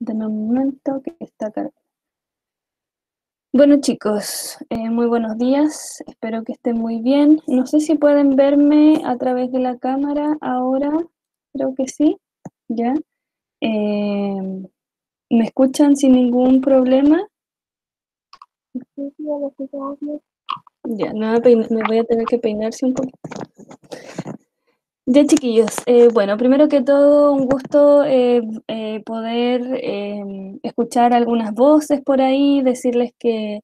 Dame un momento que está cargando. Bueno chicos, muy buenos días, espero que estén muy bien. No sé si pueden verme a través de la cámara ahora, creo que sí, ya. Eh, ¿Me escuchan sin ningún problema? Sí, sí, ya lo escuchamos bien. Ya, me voy a tener que peinarse un poco. Ya chiquillos, bueno, primero que todo un gusto poder escuchar algunas voces por ahí, decirles que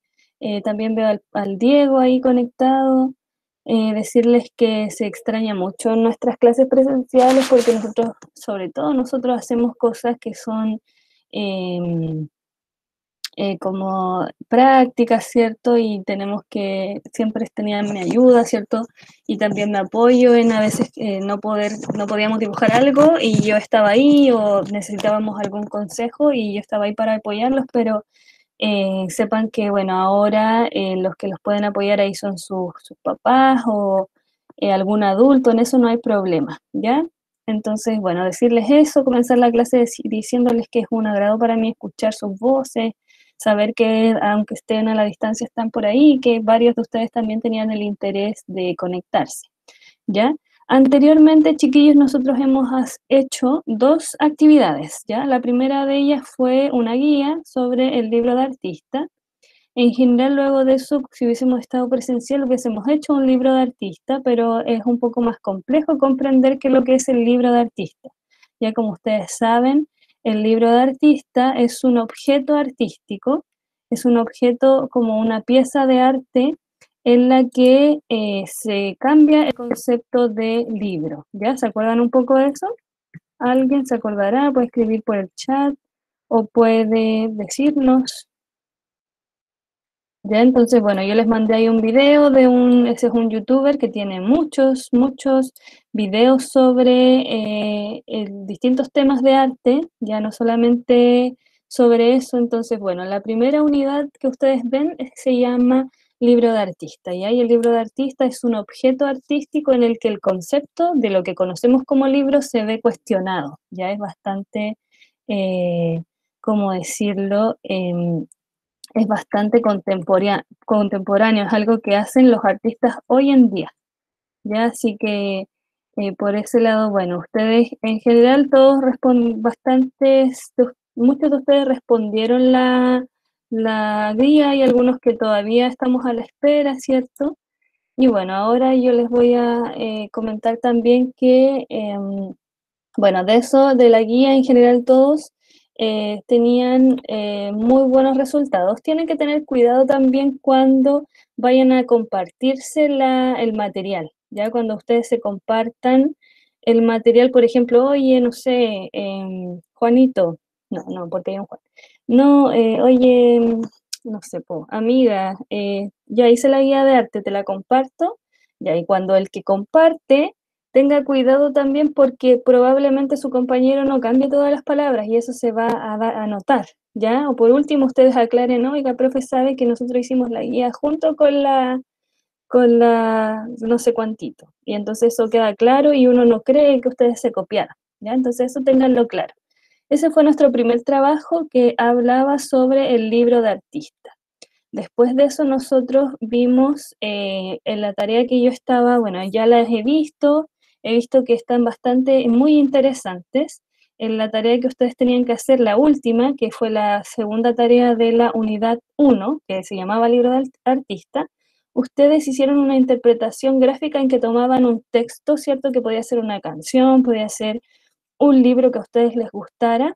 también veo al Diego ahí conectado, decirles que se extraña mucho nuestras clases presenciales porque nosotros, sobre todo nosotros hacemos cosas que son em, como prácticas, ¿cierto? Y tenemos que, siempre tenían mi ayuda, ¿cierto? Y también me apoyo en a veces no podíamos dibujar algo y yo estaba ahí o necesitábamos algún consejo y yo estaba ahí para apoyarlos, pero sepan que, bueno, ahora los que los pueden apoyar ahí son sus papás o algún adulto, en eso no hay problema, ¿ya? Entonces, bueno, decirles eso, comenzar la clase diciéndoles que es un agrado para mí escuchar sus voces, saber que aunque estén a la distancia están por ahí, que varios de ustedes también tenían el interés de conectarse, ¿ya? Anteriormente, chiquillos, nosotros hemos hecho dos actividades, ¿ya? La primera de ellas fue una guía sobre el libro de artista. En general, luego de eso, si hubiésemos estado presencial, hubiésemos hecho un libro de artista, pero es un poco más complejo comprender qué es lo que es el libro de artista. Ya como ustedes saben, el libro de artista es un objeto artístico, es un objeto como una pieza de arte en la que se cambia el concepto de libro. ¿Ya? ¿Se acuerdan un poco de eso? ¿Alguien se acordará? Puede escribir por el chat o puede decirnos. Ya, entonces, bueno, yo les mandé ahí un video ese es un youtuber que tiene muchos videos sobre distintos temas de arte, ya no solamente sobre eso. Entonces, bueno, la primera unidad que ustedes ven se llama libro de artista, y ahí el libro de artista es un objeto artístico en el que el concepto de lo que conocemos como libro se ve cuestionado, ya es bastante, ¿cómo decirlo? Es bastante contemporáneo, es algo que hacen los artistas hoy en día, ¿ya? Así que por ese lado, bueno, ustedes en general todos muchos de ustedes respondieron la guía y algunos que todavía estamos a la espera, ¿cierto? Y bueno, ahora yo les voy a comentar también que bueno, de eso, de la guía en general todos tenían muy buenos resultados. Tienen que tener cuidado también cuando vayan a compartirse el material, ya cuando ustedes se compartan el material, por ejemplo, oye, no sé, Juanito, no, porque hay un Juan. No, oye, no sé, amiga, ya hice la guía de arte, te la comparto, ya, y cuando el que comparte tenga cuidado también porque probablemente su compañero no cambie todas las palabras y eso se va a notar, ¿ya? O por último, ustedes aclaren, ¿no? Oiga, profe, sabe que nosotros hicimos la guía junto con la no sé cuántito. Y entonces eso queda claro y uno no cree que ustedes se copiaron, ¿ya? Entonces eso ténganlo claro. Ese fue nuestro primer trabajo que hablaba sobre el libro de artista. Después de eso nosotros vimos en la tarea que yo estaba, bueno, ya las he visto que están bastante, muy interesantes. En la tarea que ustedes tenían que hacer, la última, que fue la segunda tarea de la unidad uno que se llamaba Libro del Artista, ustedes hicieron una interpretación gráfica en que tomaban un texto, ¿cierto? Que podía ser una canción, podía ser un libro que a ustedes les gustara,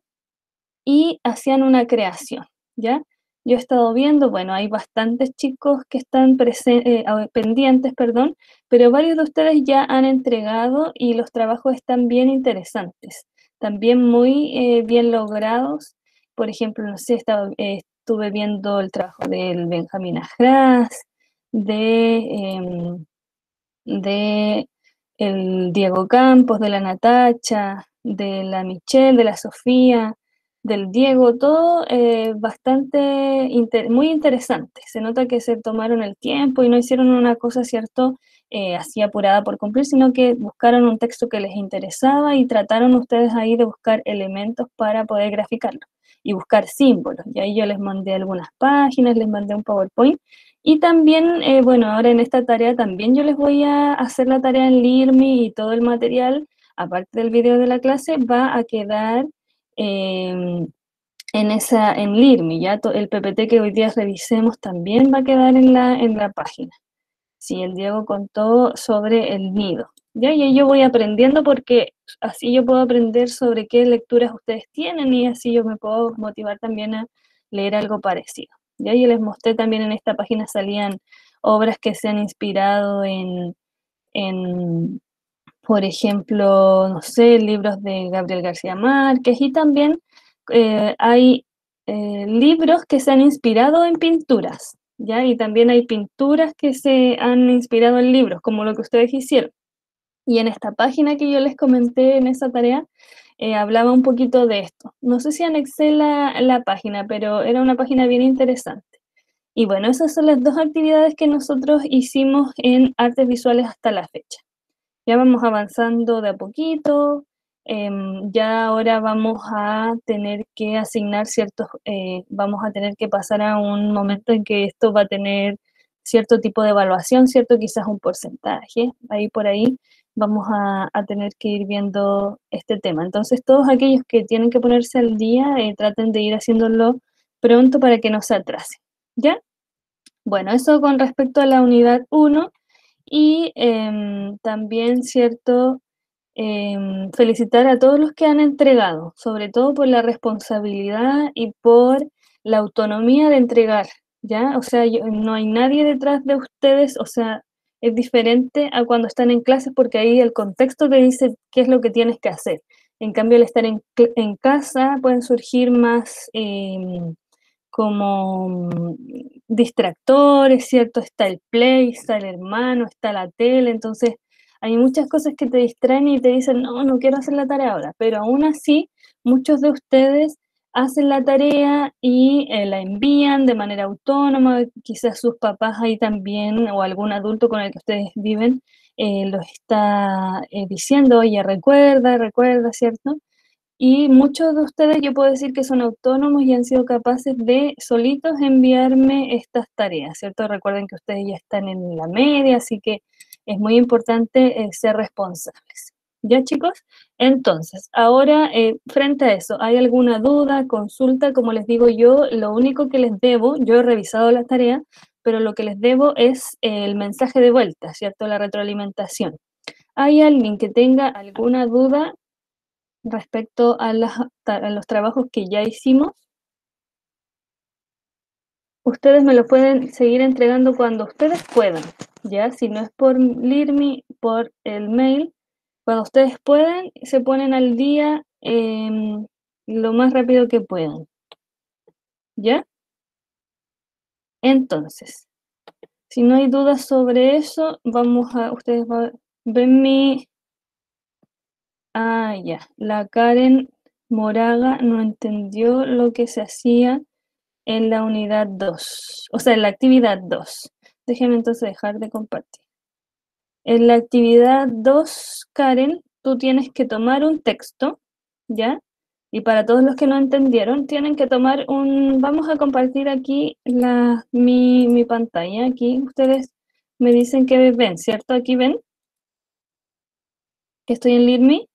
y hacían una creación, ¿ya? Yo he estado viendo, bueno, hay bastantes chicos que están pendientes, perdón, pero varios de ustedes ya han entregado y los trabajos están bien interesantes, también muy bien logrados. Por ejemplo, no sé, estuve viendo el trabajo del Benjamín Ajras, de, de el Diego Campos, de la Natacha, de la Michelle, de la Sofía. del Diego, todo bastante, muy interesante. Se nota que se tomaron el tiempo y no hicieron una cosa, ¿cierto? Así apurada por cumplir, sino que buscaron un texto que les interesaba y trataron ustedes ahí de buscar elementos para poder graficarlo y buscar símbolos. Y ahí yo les mandé algunas páginas, les mandé un PowerPoint. Y también, bueno, ahora en esta tarea también yo les voy a hacer la tarea en Learmy y todo el material, aparte del video de la clase, va a quedar en Learmy, ya el PPT que hoy día revisemos también va a quedar en la página. Sí, el Diego contó sobre el nido. Ya, y ahí yo voy aprendiendo porque así yo puedo aprender sobre qué lecturas ustedes tienen y así yo me puedo motivar también a leer algo parecido. Ya, y les mostré también en esta página salían obras que se han inspirado en por ejemplo, no sé, libros de Gabriel García Márquez y también hay libros que se han inspirado en pinturas, ¿ya? Y también hay pinturas que se han inspirado en libros, como lo que ustedes hicieron. Y en esta página que yo les comenté en esa tarea, hablaba un poquito de esto. No sé si anexé la página, pero era una página bien interesante. Y bueno, esas son las dos actividades que nosotros hicimos en artes visuales hasta la fecha. Ya vamos avanzando de a poquito, ya ahora vamos a tener que asignar vamos a tener que pasar a un momento en que esto va a tener cierto tipo de evaluación, ¿cierto? Quizás un porcentaje, ahí por ahí vamos a tener que ir viendo este tema. Entonces, todos aquellos que tienen que ponerse al día, traten de ir haciéndolo pronto para que no se atrase, ¿ya? Bueno, eso con respecto a la unidad uno. Y también, ¿cierto? Felicitar a todos los que han entregado, sobre todo por la responsabilidad y por la autonomía de entregar, ¿ya? O sea, no hay nadie detrás de ustedes, o sea, es diferente a cuando están en clases porque ahí el contexto te dice qué es lo que tienes que hacer. En cambio, al estar en casa pueden surgir más como distractores, ¿cierto? Está el play, está el hermano, está la tele, entonces hay muchas cosas que te distraen y te dicen, no, no quiero hacer la tarea ahora, pero aún así muchos de ustedes hacen la tarea y la envían de manera autónoma, quizás sus papás ahí también o algún adulto con el que ustedes viven los está diciendo, oye, recuerda, recuerda, ¿cierto? Y muchos de ustedes yo puedo decir que son autónomos y han sido capaces de solitos enviarme estas tareas, ¿cierto? Recuerden que ustedes ya están en la media, así que es muy importante ser responsables. ¿Ya, chicos? Entonces, ahora, frente a eso, ¿hay alguna duda, consulta? Como les digo yo, lo único que les debo, yo he revisado las tareas, pero lo que les debo es el mensaje de vuelta, ¿cierto? La retroalimentación. ¿Hay alguien que tenga alguna duda respecto a los trabajos que ya hicimos? Ustedes me lo pueden seguir entregando cuando ustedes puedan, ¿ya? Si no es por Learmy, por el mail, cuando ustedes puedan, se ponen al día lo más rápido que puedan, ¿ya? Entonces, si no hay dudas sobre eso, ven mi... Ah, ya, la Karen Moraga no entendió lo que se hacía en la unidad 2, o sea, en la actividad 2. Déjenme entonces dejar de compartir. En la actividad 2, Karen, tú tienes que tomar un texto, ¿ya? Y para todos los que no entendieron, tienen que tomar vamos a compartir aquí mi pantalla. Aquí ustedes me dicen que ven, ¿cierto? Aquí ven que estoy en Learmy.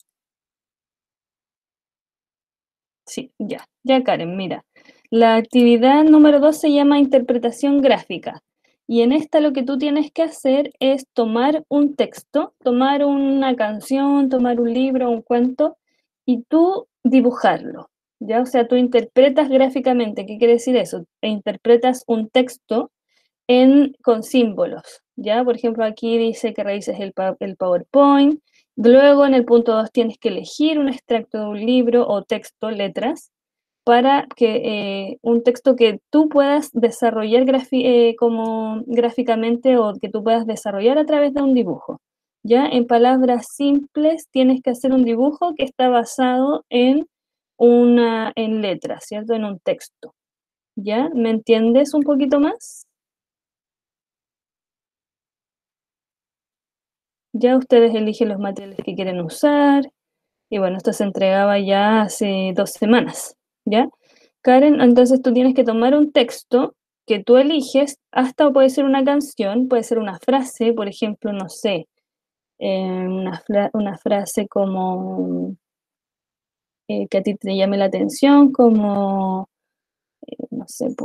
Sí, ya, ya Karen, mira. La actividad número 2 se llama interpretación gráfica. Y en esta lo que tú tienes que hacer es tomar un texto, tomar una canción, tomar un libro, un cuento, y tú dibujarlo. ¿Ya? O sea, tú interpretas gráficamente. ¿Qué quiere decir eso? Interpretas un texto con símbolos, ¿ya? Por ejemplo, aquí dice que revises el PowerPoint, luego en el punto 2 tienes que elegir un extracto de un libro o texto, letras, para que un texto que tú puedas desarrollar como gráficamente o que tú puedas desarrollar a través de un dibujo. ¿Ya? En palabras simples tienes que hacer un dibujo que está basado en en letras, ¿cierto? En un texto, ¿ya? ¿Me entiendes un poquito más? Ya ustedes eligen los materiales que quieren usar. Y bueno, esto se entregaba ya hace 2 semanas, ¿ya? Karen, entonces tú tienes que tomar un texto que tú eliges, hasta puede ser una canción, puede ser una frase, por ejemplo, no sé, una frase como que a ti te llame la atención, como, no sé,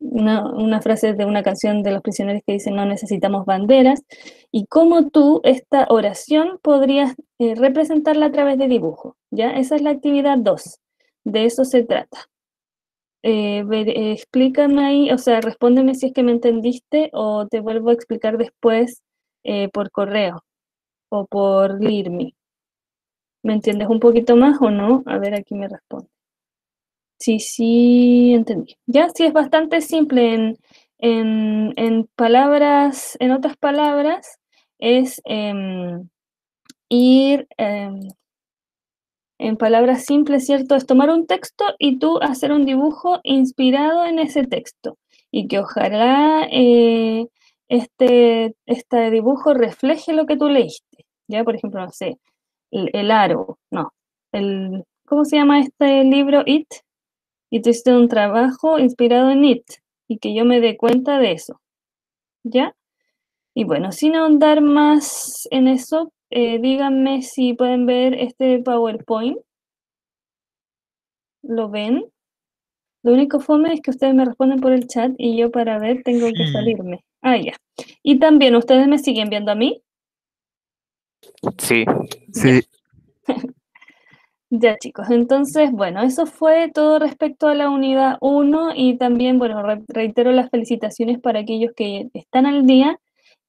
una frase de una canción de Los Prisioneros que dice no necesitamos banderas, y cómo tú esta oración podrías representarla a través de dibujo, ¿ya? Esa es la actividad 2, de eso se trata. Explícame ahí, o sea, respóndeme si es que me entendiste o te vuelvo a explicar después por correo o por Learme. ¿Me entiendes un poquito más o no? A ver, aquí me responde. Sí, sí, entendí. Ya, sí, es bastante simple. En palabras, en otras palabras, es ir, en palabras simples, ¿cierto? Es tomar un texto y tú hacer un dibujo inspirado en ese texto. Y que ojalá este dibujo refleje lo que tú leíste. Ya, por ejemplo, no sé, el aro, no. ¿Cómo se llama este libro? It. Y tú hiciste un trabajo inspirado en It y que yo me dé cuenta de eso, ¿ya? Y bueno, sin ahondar más en eso, díganme si pueden ver este PowerPoint. ¿Lo ven? Lo único fome es que ustedes me responden por el chat y yo para ver tengo que Sí. salirme. Ah, ya. Y también, ¿ustedes me siguen viendo a mí? Sí. Ya. Sí. Ya, chicos, entonces, bueno, eso fue todo respecto a la unidad 1 y también, bueno, reitero las felicitaciones para aquellos que están al día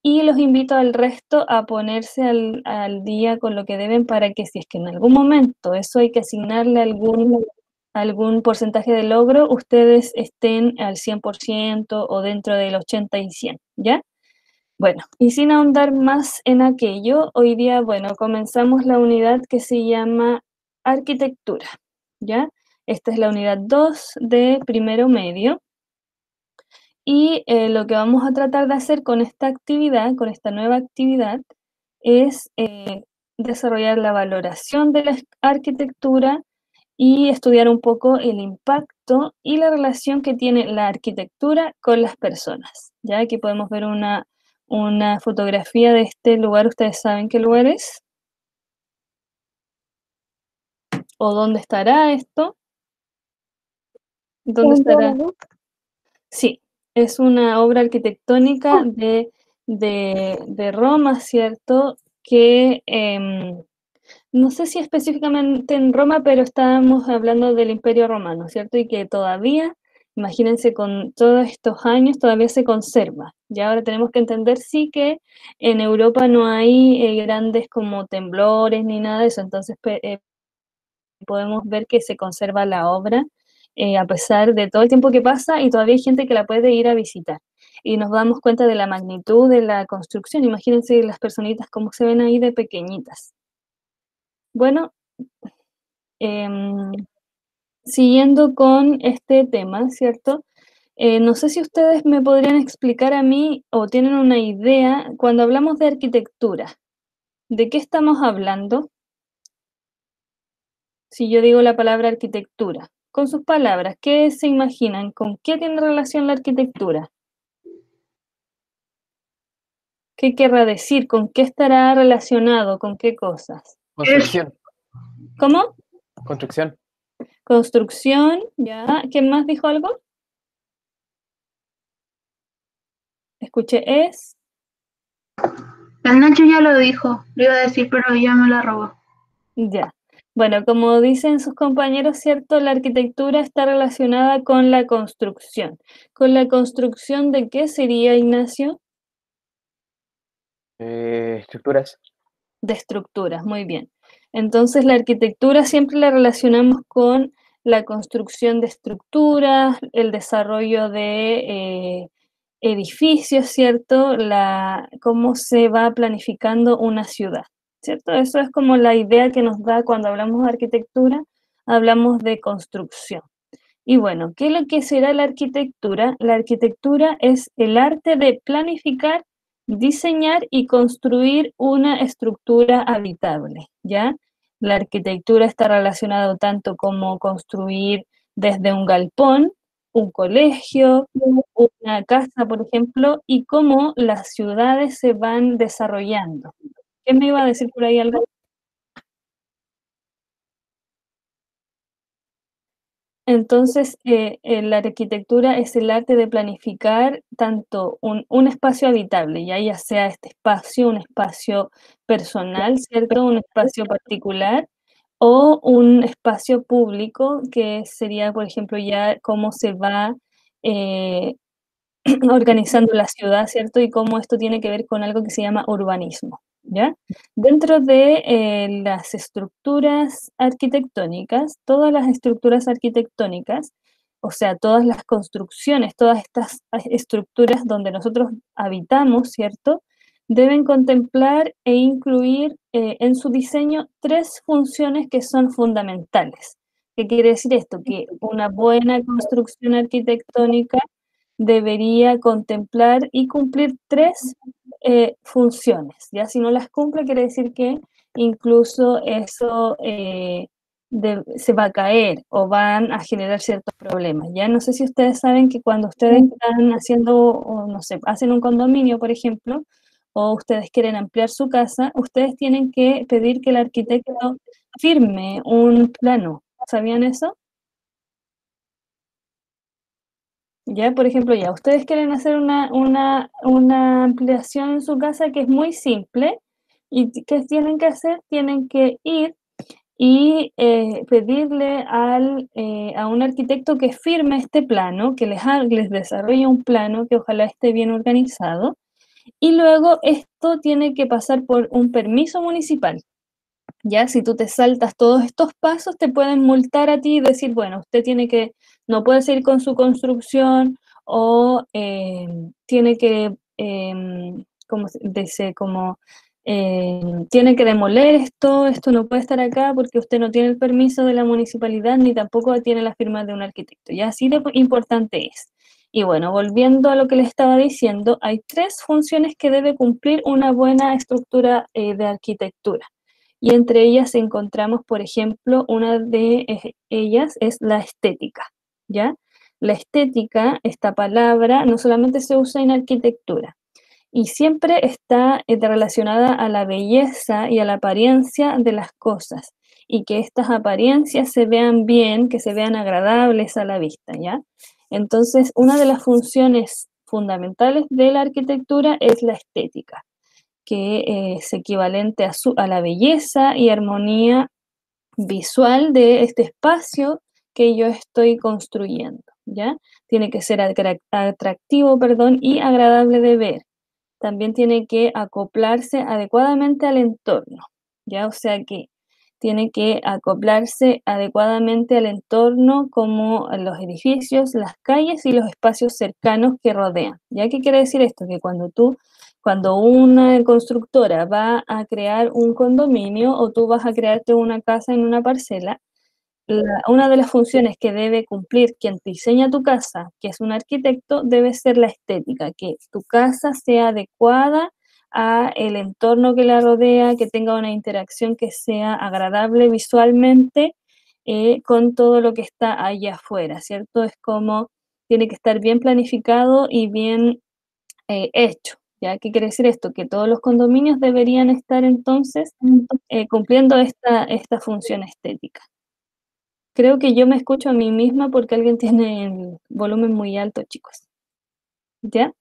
y los invito al resto a ponerse al día con lo que deben para que si es que en algún momento eso hay que asignarle algún porcentaje de logro, ustedes estén al 100% o dentro del 80 y 100, ¿ya? Bueno, y sin ahondar más en aquello, hoy día, bueno, comenzamos la unidad que se llama arquitectura, ¿ya? Esta es la unidad 2 de primero medio. Y lo que vamos a tratar de hacer con esta actividad, con esta nueva actividad, es desarrollar la valoración de la arquitectura y estudiar un poco el impacto y la relación que tiene la arquitectura con las personas. Ya aquí podemos ver una fotografía de este lugar. ¿Ustedes saben qué lugar es? ¿O dónde estará esto? ¿Dónde estará? Sí, es una obra arquitectónica de Roma, ¿cierto? Que no sé si específicamente en Roma, pero estábamos hablando del Imperio Romano, ¿cierto? Y que todavía, imagínense, con todos estos años todavía se conserva. Y ahora tenemos que entender sí que en Europa no hay grandes como temblores ni nada de eso, entonces podemos ver que se conserva la obra a pesar de todo el tiempo que pasa y todavía hay gente que la puede ir a visitar. Y nos damos cuenta de la magnitud de la construcción. Imagínense las personitas cómo se ven ahí de pequeñitas. Bueno, em, siguiendo con este tema, ¿cierto? No sé si ustedes me podrían explicar a mí o tienen una idea, cuando hablamos de arquitectura, ¿de qué estamos hablando? Si yo digo la palabra arquitectura, con sus palabras, ¿qué se imaginan? ¿Con qué tiene relación la arquitectura? ¿Qué querrá decir? ¿Con qué estará relacionado? ¿Con qué cosas? Construcción. ¿Cómo? Construcción. Construcción, ¿ya? ¿Quién más dijo algo? Escuché es, El Nacho ya lo dijo, lo iba a decir, pero ya me la robó. ya. Bueno, como dicen sus compañeros, ¿cierto? La arquitectura está relacionada con la construcción. ¿Con la construcción de qué sería, Ignacio? Estructuras. De estructuras, muy bien. Entonces, la arquitectura siempre la relacionamos con la construcción de estructuras, el desarrollo de edificios, ¿cierto? Cómo se va planificando una ciudad, ¿cierto? Eso es como la idea que nos da cuando hablamos de arquitectura, hablamos de construcción. Y bueno, ¿qué es lo que será la arquitectura? La arquitectura es el arte de planificar, diseñar y construir una estructura habitable, ¿ya? La arquitectura está relacionada tanto como construir desde un galpón, un colegio, una casa, por ejemplo, y cómo las ciudades se van desarrollando. ¿Qué me iba a decir por ahí algo? Entonces, la arquitectura es el arte de planificar tanto un espacio habitable, ya sea este espacio, un espacio personal, ¿cierto? Un espacio particular, o un espacio público, que sería, por ejemplo, ya cómo se va eh, organizando la ciudad, ¿cierto? Y cómo esto tiene que ver con algo que se llama urbanismo, ¿ya? Dentro de las estructuras arquitectónicas, todas las estructuras arquitectónicas, o sea, todas las construcciones, todas estas estructuras donde nosotros habitamos, ¿cierto? Deben contemplar e incluir en su diseño tres funciones que son fundamentales. ¿Qué quiere decir esto? Que una buena construcción arquitectónica debería contemplar y cumplir tres funciones, ¿ya? Si no las cumple, quiere decir que incluso eso se va a caer o van a generar ciertos problemas, ¿ya? No sé si ustedes saben que cuando ustedes están haciendo, o no sé, hacen un condominio, por ejemplo, o ustedes quieren ampliar su casa, ustedes tienen que pedir que el arquitecto firme un plano. ¿Sabían eso? Ya, por ejemplo, ya, ustedes quieren hacer una ampliación en su casa que es muy simple, y ¿qué tienen que hacer? Tienen que ir y pedirle a un arquitecto que firme este plano, que les desarrolle un plano que ojalá esté bien organizado, y luego esto tiene que pasar por un permiso municipal. Ya, si tú te saltas todos estos pasos, te pueden multar a ti y decir, bueno, usted no puede seguir con su construcción, o tiene que, como se dice, tiene que demoler esto no puede estar acá porque usted no tiene el permiso de la municipalidad ni tampoco tiene la firma de un arquitecto. Ya, así de importante es. Y bueno, volviendo a lo que les estaba diciendo, hay tres funciones que debe cumplir una buena estructura de arquitectura, y entre ellas encontramos, por ejemplo, una de ellas es la estética, ¿ya? La estética, esta palabra, no solamente se usa en arquitectura, y siempre está relacionada a la belleza y a la apariencia de las cosas, y que estas apariencias se vean bien, que se vean agradables a la vista, ¿ya? Entonces, una de las funciones fundamentales de la arquitectura es la estética, que es equivalente a la belleza y armonía visual de este espacio que yo estoy construyendo, ¿ya? Tiene que ser atractivo, perdón, y agradable de ver. También tiene que acoplarse adecuadamente al entorno, ¿ya? O sea que tiene que acoplarse adecuadamente al entorno, como a los edificios, las calles y los espacios cercanos que rodean. ¿Ya? ¿Qué quiere decir esto? Que cuando una constructora va a crear un condominio o tú vas a crearte una casa en una parcela, una de las funciones que debe cumplir quien diseña tu casa, que es un arquitecto, debe ser la estética, que tu casa sea adecuada a el entorno que la rodea, que tenga una interacción que sea agradable visualmente con todo lo que está allá afuera, ¿cierto? Es como tiene que estar bien planificado y bien hecho. ¿Ya? ¿Qué quiere decir esto? Que todos los condominios deberían estar entonces cumpliendo esta función estética. Creo que yo me escucho a mí misma porque alguien tiene el volumen muy alto, chicos. ¿Ya?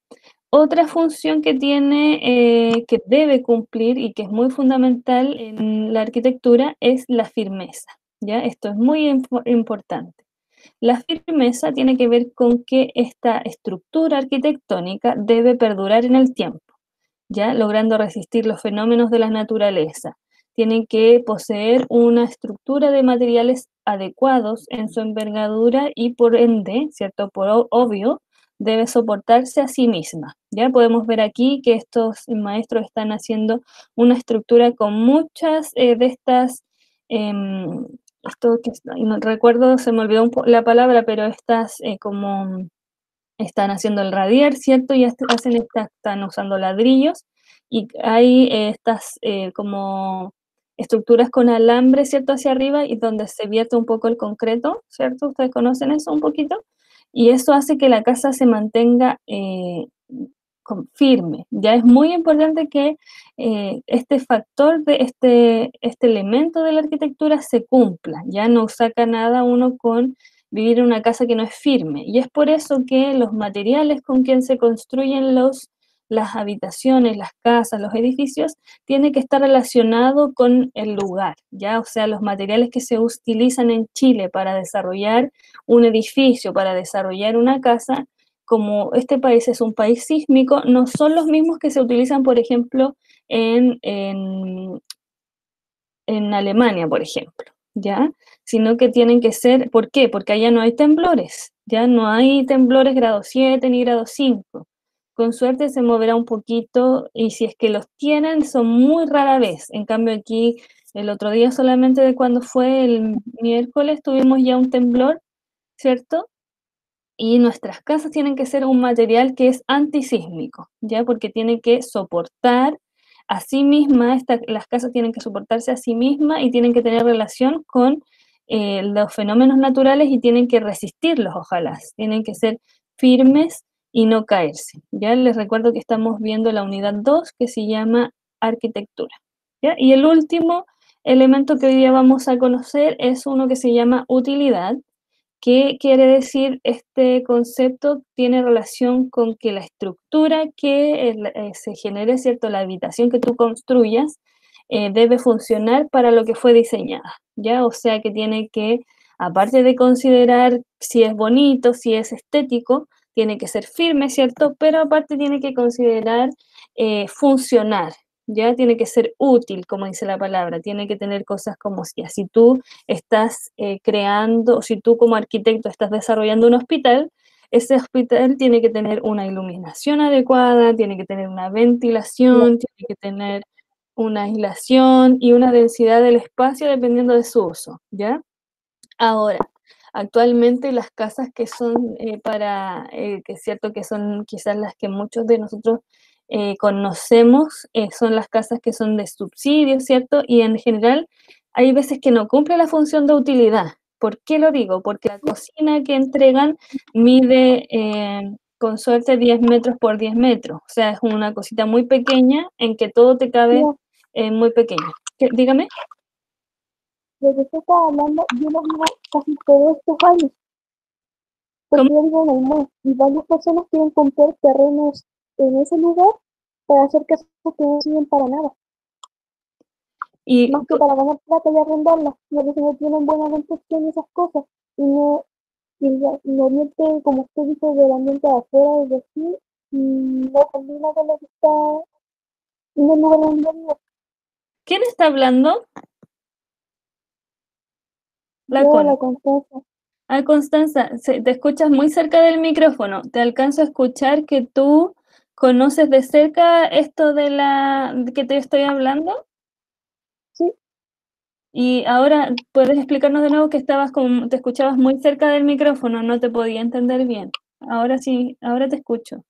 Otra función que que debe cumplir y que es muy fundamental en la arquitectura es la firmeza. ¿Ya? Esto es muy importante. La firmeza tiene que ver con que esta estructura arquitectónica debe perdurar en el tiempo, ¿ya? Logrando resistir los fenómenos de la naturaleza. Tienen que poseer una estructura de materiales adecuados en su envergadura y por ende, ¿cierto? Por obvio, debe soportarse a sí misma. Ya podemos ver aquí que estos maestros están haciendo una estructura con muchas de estas, esto que no recuerdo, se me olvidó la palabra, pero estas como están haciendo el radier, ¿cierto? Y están usando ladrillos y hay estas como estructuras con alambre, ¿cierto? Hacia arriba y donde se vierte un poco el concreto, ¿cierto? Ustedes conocen eso un poquito. Y eso hace que la casa se mantenga firme. Ya es muy importante que este factor de este elemento de la arquitectura se cumpla. Ya no saca nada uno con vivir en una casa que no es firme. Y es por eso que los materiales con que se construyen las habitaciones, las casas, los edificios, tiene que estar relacionado con el lugar, ¿ya? O sea, los materiales que se utilizan en Chile para desarrollar un edificio, para desarrollar una casa, como este país es un país sísmico, no son los mismos que se utilizan, por ejemplo, en Alemania, por ejemplo, ¿ya? Sino que tienen que ser, ¿por qué? Porque allá no hay temblores, ya no hay temblores grado 7 ni grado 5. Con suerte se moverá un poquito y si es que los tienen son muy rara vez. En cambio aquí el otro día solamente de cuando fue el miércoles tuvimos ya un temblor, ¿cierto? Y nuestras casas tienen que ser un material que es antisísmico, ¿ya? Porque tienen que soportar a sí misma, las casas tienen que soportarse a sí misma y tienen que tener relación con los fenómenos naturales y tienen que resistirlos, ojalá. Tienen que ser firmes y no caerse. Ya les recuerdo que estamos viendo la unidad 2 que se llama arquitectura, ¿ya? Y el último elemento que hoy día vamos a conocer es uno que se llama utilidad. ¿Qué quiere decir este concepto? Tiene relación con que la estructura que se genere, ¿cierto? La habitación que tú construyas debe funcionar para lo que fue diseñada, ¿ya? O sea que tiene que, aparte de considerar si es bonito, si es estético, tiene que ser firme, ¿cierto? Pero aparte tiene que considerar funcionar, ¿ya? Tiene que ser útil, como dice la palabra, tiene que tener cosas como si tú estás creando, si tú como arquitecto estás desarrollando un hospital, ese hospital tiene que tener una iluminación adecuada, tiene que tener una ventilación, tiene que tener una aislación y una densidad del espacio dependiendo de su uso, ¿ya? Ahora, actualmente las casas que son que es cierto que son quizás las que muchos de nosotros conocemos, son las casas que son de subsidio, ¿cierto? Y en general hay veces que no cumple la función de utilidad. ¿Por qué lo digo? Porque la cocina que entregan mide con suerte 10 metros por 10 metros. O sea, es una cosita muy pequeña en que todo te cabe No, muy pequeño. Dígame. de que usted está hablando, yo lo vivo casi todos estos años, porque ¿Cómo? yo vivo en el MOS y varias personas quieren comprar terrenos en ese lugar para hacer casas que no sirven para nada, Y más que para ganar plata y arrendarlas, y a veces no tienen buena ventilación y esas cosas, y no, y el ambiente, como usted dice, del ambiente de afuera, desde aquí, no combina con lo que está en el lugar donde yo vivo. ¿quién está hablando? La Yo, Connie. la Constanza, Ah, Constanza, te escuchas muy cerca del micrófono. Te alcanzo a escuchar que tú conoces de cerca esto de que te estoy hablando. sí, Y ahora puedes explicarnos de nuevo que te escuchabas muy cerca del micrófono, no te podía entender bien. Ahora sí, ahora te escucho.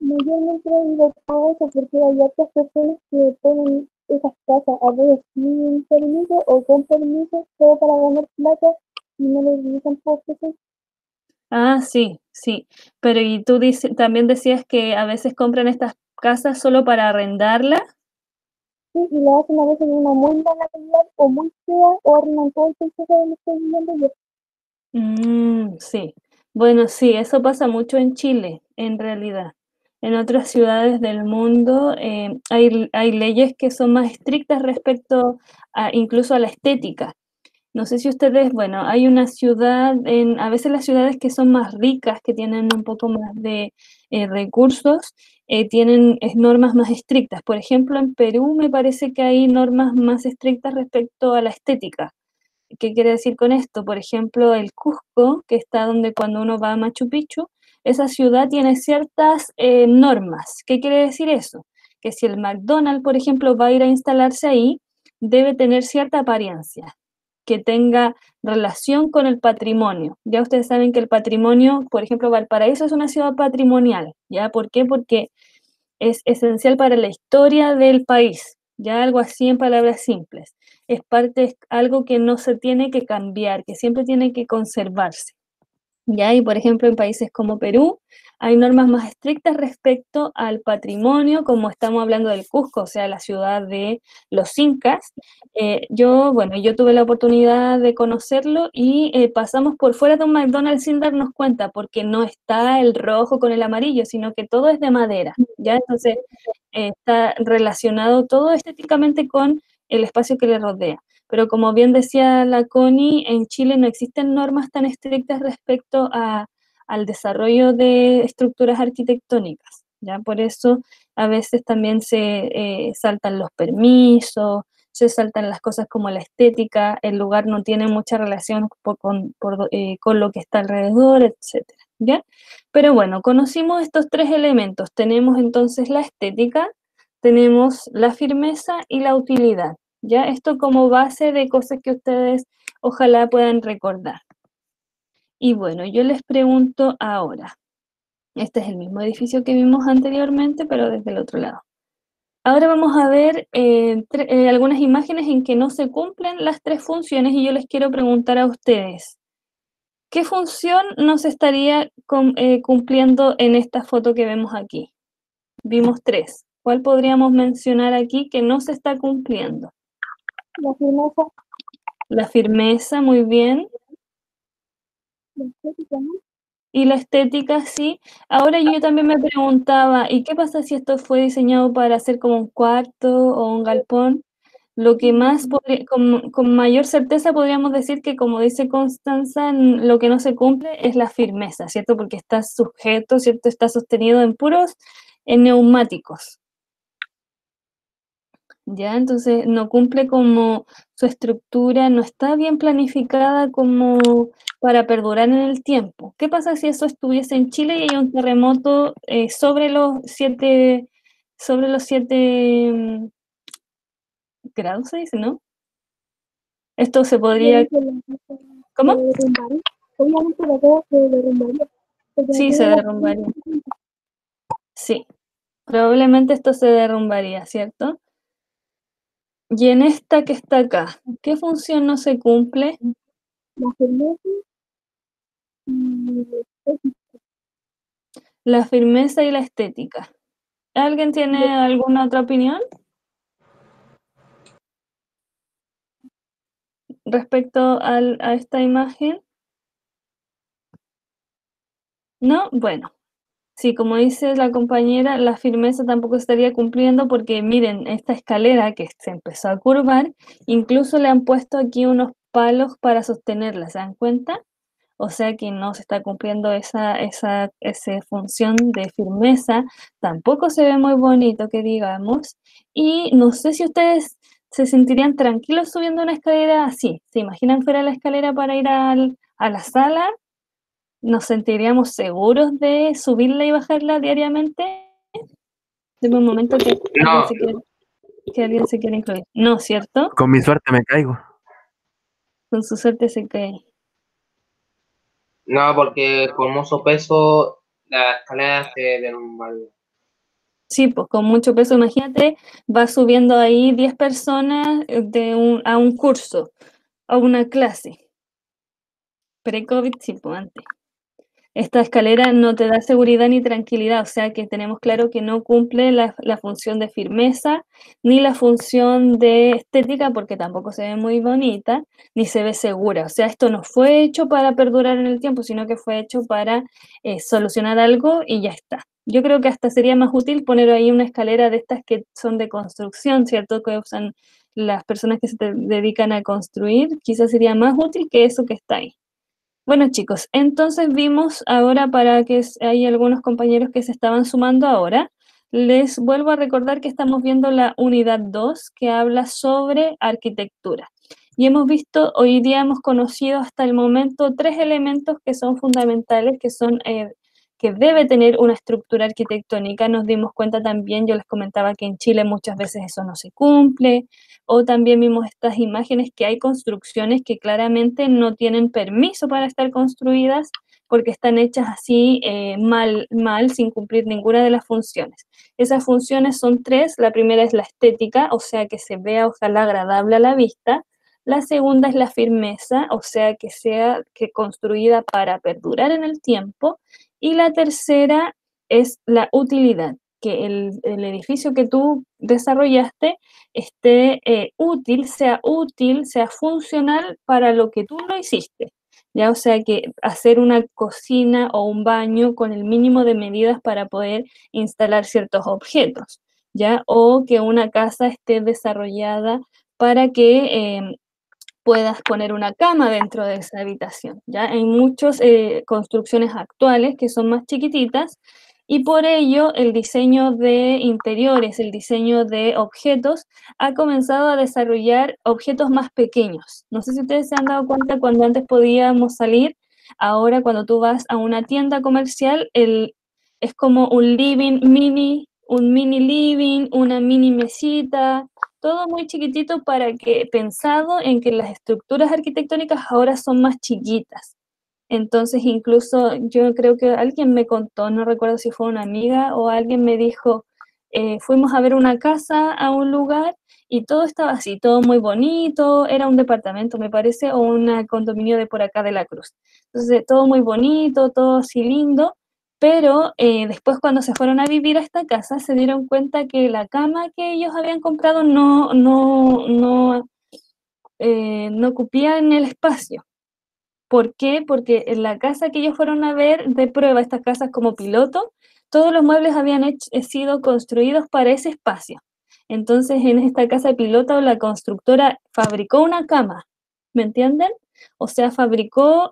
mayormente digo todo eso porque hay otras personas que ponen esas casas a veces sin permiso o con permiso, todo para ganar plata y no lo utilizan por eso. Ah, sí, sí. Pero y tú también decías que a veces compran estas casas solo para arrendarlas. Sí, y lo hacen a veces de una muy mala calidad o muy fea o arruinan todo el paisaje donde estoy viviendo yo. Sí, bueno, sí, eso pasa mucho en Chile, en realidad. En otras ciudades del mundo hay leyes que son más estrictas respecto incluso a la estética. No sé si ustedes, bueno, hay una ciudad, a veces las ciudades que son más ricas, que tienen un poco más de recursos, tienen normas más estrictas. Por ejemplo, en Perú me parece que hay normas más estrictas respecto a la estética. ¿Qué quiere decir con esto? Por ejemplo, el Cusco, que está donde cuando uno va a Machu Picchu, esa ciudad tiene ciertas normas. ¿Qué quiere decir eso? Que si el McDonald's, por ejemplo, va a ir a instalarse ahí, debe tener cierta apariencia, que tenga relación con el patrimonio. Ya ustedes saben que el patrimonio, por ejemplo, Valparaíso es una ciudad patrimonial, ¿ya? ¿Por qué? Porque es esencial para la historia del país, ya algo así en palabras simples. Es parte, es algo que no se tiene que cambiar, que siempre tiene que conservarse. ¿Ya? Y por ejemplo, en países como Perú hay normas más estrictas respecto al patrimonio, como estamos hablando del Cusco, o sea, la ciudad de los incas. Yo tuve la oportunidad de conocerlo y pasamos por fuera de un McDonald's sin darnos cuenta, porque no está el rojo con el amarillo, sino que todo es de madera, ¿ya? Entonces, está relacionado todo estéticamente con el espacio que le rodea. Pero como bien decía la Connie, en Chile no existen normas tan estrictas respecto al desarrollo de estructuras arquitectónicas, ¿ya? Por eso a veces también se saltan los permisos, se saltan las cosas como la estética, el lugar no tiene mucha relación con lo que está alrededor, etcétera, ¿ya? Pero bueno, conocimos estos tres elementos. Tenemos entonces la estética, tenemos la firmeza y la utilidad. ¿Ya? Esto como base de cosas que ustedes ojalá puedan recordar. Y bueno, yo les pregunto ahora, este es el mismo edificio que vimos anteriormente, pero desde el otro lado. Ahora vamos a ver algunas imágenes en que no se cumplen las tres funciones y yo les quiero preguntar a ustedes, ¿qué función no se estaría cumpliendo en esta foto que vemos aquí? Vimos tres. ¿Cuál podríamos mencionar aquí que no se está cumpliendo? La firmeza, La firmeza, muy bien. la estética, ¿no? Y la estética, sí. Ahora yo también me preguntaba, ¿y qué pasa si esto fue diseñado para hacer como un cuarto o un galpón? Lo que más, con mayor certeza podríamos decir que, como dice Constanza, lo que no se cumple es la firmeza, ¿cierto? Porque está sujeto, ¿cierto? Está sostenido en puros neumáticos. ¿Ya? Entonces no cumple como su estructura, no está bien planificada como para perdurar en el tiempo. ¿Qué pasa si eso estuviese en Chile y hay un terremoto sobre los 7 grados, se dice, ¿no? Esto se podría... ¿Cómo? Se derrumbaría. Obviamente la cosa se derrumbaría. Sí, se derrumbaría. Sí, probablemente esto se derrumbaría, ¿cierto? Y en esta que está acá, ¿qué función no se cumple? La firmeza y la estética. La firmeza y la estética. ¿Alguien tiene alguna otra opinión respecto a esta imagen? ¿No? Bueno, sí, como dice la compañera, la firmeza tampoco estaría cumpliendo porque miren, esta escalera que se empezó a curvar, incluso le han puesto aquí unos palos para sostenerla, ¿se dan cuenta? O sea que no se está cumpliendo esa función de firmeza, tampoco se ve muy bonito que digamos, y no sé si ustedes se sentirían tranquilos subiendo una escalera así, ¿se imaginan fuera la escalera para ir a la sala? ¿Nos sentiríamos seguros de subirla y bajarla diariamente? Deme un momento que No. alguien se quiere incluir. No, ¿cierto? Con mi suerte me caigo. Con su suerte se cae. No, porque con mucho peso la escalera se derrumbaría. Sí, pues con mucho peso, imagínate, va subiendo ahí 10 personas a un curso, a una clase. Pre-COVID, sí, pues antes. Esta escalera no te da seguridad ni tranquilidad, o sea que tenemos claro que no cumple la función de firmeza ni la función de estética porque tampoco se ve muy bonita ni se ve segura. O sea, esto no fue hecho para perdurar en el tiempo, sino que fue hecho para solucionar algo y ya está. Yo creo que hasta sería más útil poner ahí una escalera de estas que son de construcción, ¿cierto? Que usan las personas que se dedican a construir. Quizás sería más útil que eso que está ahí. Bueno, chicos, entonces vimos ahora para que hay algunos compañeros que se estaban sumando ahora. Les vuelvo a recordar que estamos viendo la unidad 2 que habla sobre arquitectura. Y hemos visto, hoy día hemos conocido hasta el momento 3 elementos que son fundamentales, que debe tener una estructura arquitectónica. Nos dimos cuenta también, yo les comentaba que en Chile muchas veces eso no se cumple, o también vimos estas imágenes que hay construcciones que claramente no tienen permiso para estar construidas porque están hechas así mal, sin cumplir ninguna de las funciones. Esas funciones son tres. La primera es la estética, o sea, que se vea ojalá agradable a la vista. La segunda es la firmeza, o sea, que sea construida para perdurar en el tiempo. Y la tercera es la utilidad, que el edificio que tú desarrollaste esté útil, sea funcional para lo que tú lo hiciste. ¿Ya? O sea, que hacer una cocina o un baño con el mínimo de medidas para poder instalar ciertos objetos, ¿ya? O que una casa esté desarrollada para que puedas poner una cama dentro de esa habitación, ¿ya? Hay muchas construcciones actuales que son más chiquititas y por ello el diseño de interiores, el diseño de objetos ha comenzado a desarrollar objetos más pequeños. No sé si ustedes se han dado cuenta cuando antes podíamos salir, ahora cuando tú vas a una tienda comercial, es como un mini living, una mini mesita, todo muy chiquitito pensado en que las estructuras arquitectónicas ahora son más chiquitas. Entonces, incluso yo creo que alguien me contó, no recuerdo si fue una amiga o alguien me dijo, fuimos a ver una casa a un lugar y todo estaba así, todo muy bonito, era un departamento, me parece, o un condominio de por acá de la Cruz. Entonces, todo muy bonito, todo así lindo, pero después cuando se fueron a vivir a esta casa se dieron cuenta que la cama que ellos habían comprado no ocupía en el espacio. ¿Por qué? Porque en la casa que ellos fueron a ver de prueba, estas casas como piloto, todos los muebles habían sido construidos para ese espacio. Entonces, en esta casa de piloto, la constructora fabricó una cama, ¿me entienden? O sea, fabricó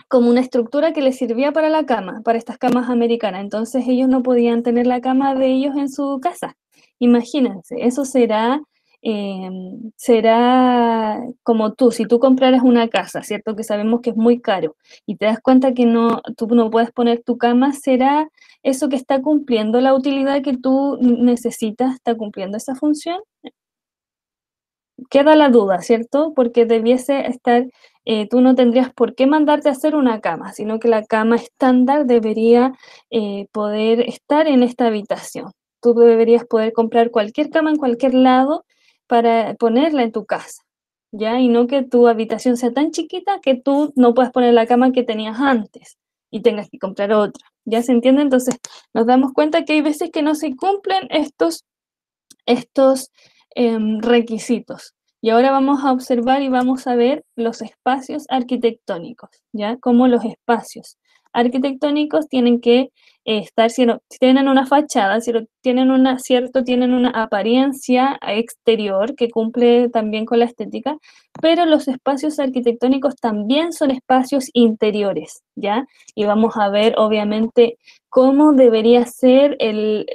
como una estructura que les servía para la cama, para estas camas americanas. Entonces, ellos no podían tener la cama de ellos en su casa. Imagínense, eso será como tú, si tú compraras una casa, ¿cierto? Que sabemos que es muy caro y te das cuenta que tú no puedes poner tu cama, ¿será eso que está cumpliendo la utilidad que tú necesitas, está cumpliendo esa función? Queda la duda, ¿cierto? Porque debiese estar, tú no tendrías por qué mandarte a hacer una cama, sino que la cama estándar debería poder estar en esta habitación. Tú deberías poder comprar cualquier cama en cualquier lado para ponerla en tu casa, ¿ya? Y no que tu habitación sea tan chiquita que tú no puedas poner la cama que tenías antes y tengas que comprar otra. ¿Ya se entiende? Entonces nos damos cuenta que hay veces que no se cumplen estos requisitos. Y ahora vamos a observar y vamos a ver los espacios arquitectónicos, ¿ya? Como los espacios arquitectónicos tienen que estar, si tienen una fachada, si tienen tienen una apariencia exterior que cumple también con la estética, pero los espacios arquitectónicos también son espacios interiores, ¿ya? Y vamos a ver, obviamente, cómo debería ser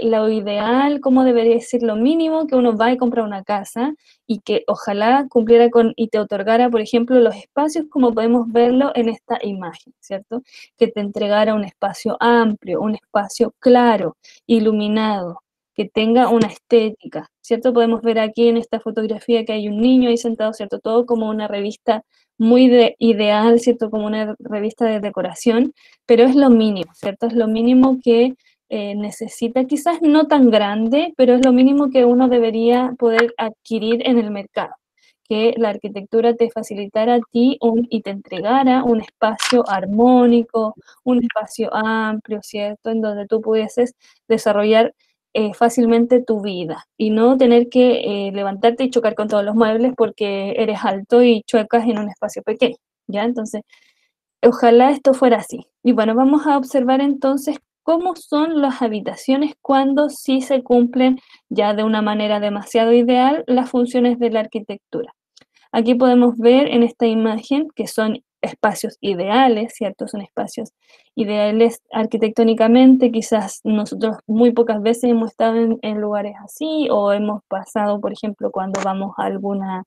lo ideal, cómo debería ser lo mínimo que uno va a comprar una casa y que ojalá cumpliera y te otorgara, por ejemplo, los espacios como podemos verlo en esta imagen, ¿cierto? Que te entregara un espacio amplio, un espacio claro, iluminado, que tenga una estética, ¿cierto? Podemos ver aquí en esta fotografía que hay un niño ahí sentado, ¿cierto? Todo como una revista muy ideal, ¿cierto? Como una revista de decoración, pero es lo mínimo, ¿cierto? Es lo mínimo que necesita, quizás no tan grande, pero es lo mínimo que uno debería poder adquirir en el mercado, que la arquitectura te facilitara a ti y te entregara un espacio armónico, un espacio amplio, ¿cierto? En donde tú pudieses desarrollar fácilmente tu vida y no tener que levantarte y chocar con todos los muebles porque eres alto y chuecas en un espacio pequeño, ¿ya? Entonces, ojalá esto fuera así. Y bueno, vamos a observar entonces cómo son las habitaciones cuando sí se cumplen ya de una manera demasiado ideal las funciones de la arquitectura. Aquí podemos ver en esta imagen que son espacios ideales, ¿cierto? Son espacios ideales arquitectónicamente. Quizás nosotros muy pocas veces hemos estado en lugares así o hemos pasado, por ejemplo, cuando vamos a alguna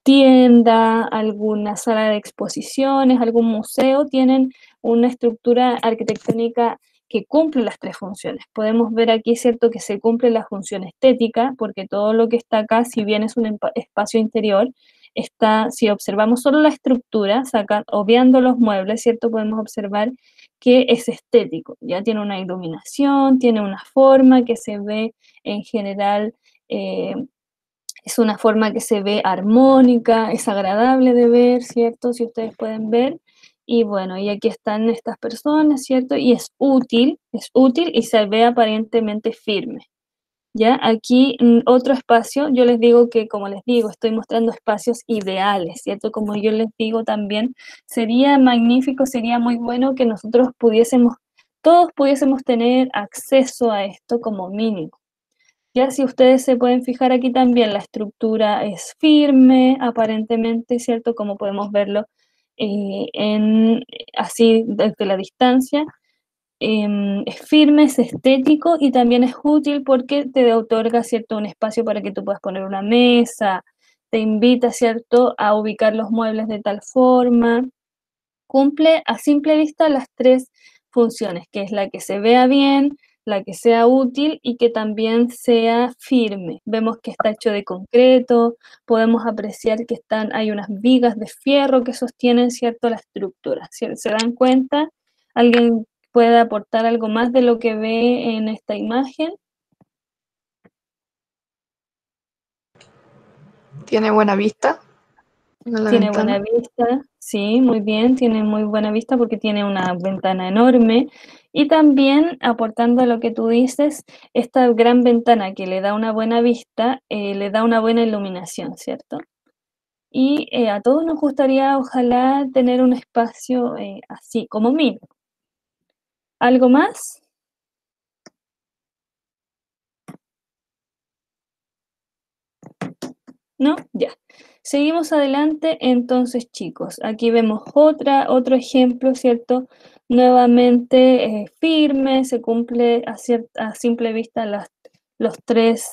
tienda, alguna sala de exposiciones, algún museo, tienen una estructura arquitectónica que cumple las tres funciones. Podemos ver aquí, ¿cierto?, que se cumple la función estética, porque todo lo que está acá, si bien es un espacio interior, está, si observamos solo la estructura, obviando los muebles, ¿cierto?, podemos observar que es estético, ya tiene una iluminación, tiene una forma que se ve en general, es una forma que se ve armónica, es agradable de ver, ¿cierto? Si ustedes pueden ver. Y bueno, y aquí están estas personas, ¿cierto? Y es útil y se ve aparentemente firme. ¿Ya? Aquí otro espacio, yo les digo que, como les digo, estoy mostrando espacios ideales, ¿cierto? Como yo les digo también, sería magnífico, sería muy bueno que nosotros todos pudiésemos tener acceso a esto como mínimo. Ya si ustedes se pueden fijar aquí también, la estructura es firme, aparentemente, ¿cierto? Como podemos verlo así desde la distancia. Es firme, es estético y también es útil porque te otorga, ¿cierto?, un espacio para que tú puedas poner una mesa, te invita, ¿cierto?, a ubicar los muebles de tal forma. Cumple a simple vista las tres funciones, que es la que se vea bien, la que sea útil y que también sea firme. Vemos que está hecho de concreto, podemos apreciar que hay unas vigas de fierro que sostienen, ¿cierto?, la estructura. ¿Se dan cuenta? ¿Alguien puede aportar algo más de lo que ve en esta imagen? Tiene buena vista en la Tiene ventana. buena vista, sí, muy bien, tiene muy buena vista porque tiene una ventana enorme y también aportando a lo que tú dices, esta gran ventana que le da una buena vista, le da una buena iluminación, ¿cierto? Y a todos nos gustaría, ojalá, tener un espacio así, como mínimo. ¿Algo más? ¿No? Ya. Seguimos adelante, entonces, chicos. Aquí vemos otro ejemplo, ¿cierto? Nuevamente firme, se cumple a simple vista las tres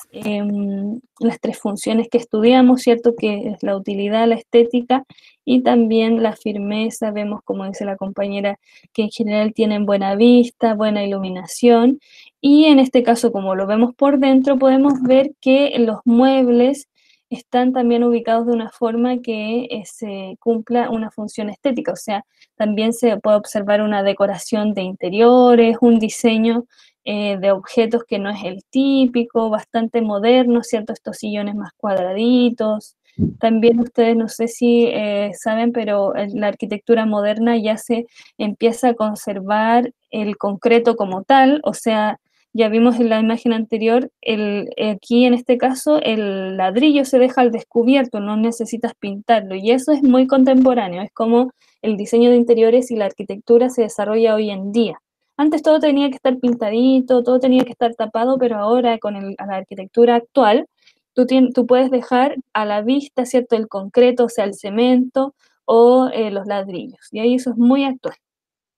funciones que estudiamos, ¿cierto? Que es la utilidad, la estética y también la firmeza. Vemos, como dice la compañera, que en general tienen buena vista, buena iluminación. Y en este caso, como lo vemos por dentro, podemos ver que los muebles están también ubicados de una forma que se cumpla una función estética, o sea, también se puede observar una decoración de interiores, un diseño de objetos que no es el típico, bastante moderno, ¿cierto? Estos sillones más cuadraditos. También ustedes no sé si saben, pero en la arquitectura moderna ya se empieza a conservar el concreto como tal, o sea, ya vimos en la imagen anterior, aquí en este caso el ladrillo se deja al descubierto, no necesitas pintarlo y eso es muy contemporáneo, es como el diseño de interiores y la arquitectura se desarrolla hoy en día. Antes todo tenía que estar pintadito, todo tenía que estar tapado, pero ahora con la arquitectura actual, tú puedes dejar a la vista, ¿cierto?, el concreto, o sea, el cemento o los ladrillos, y ahí eso es muy actual.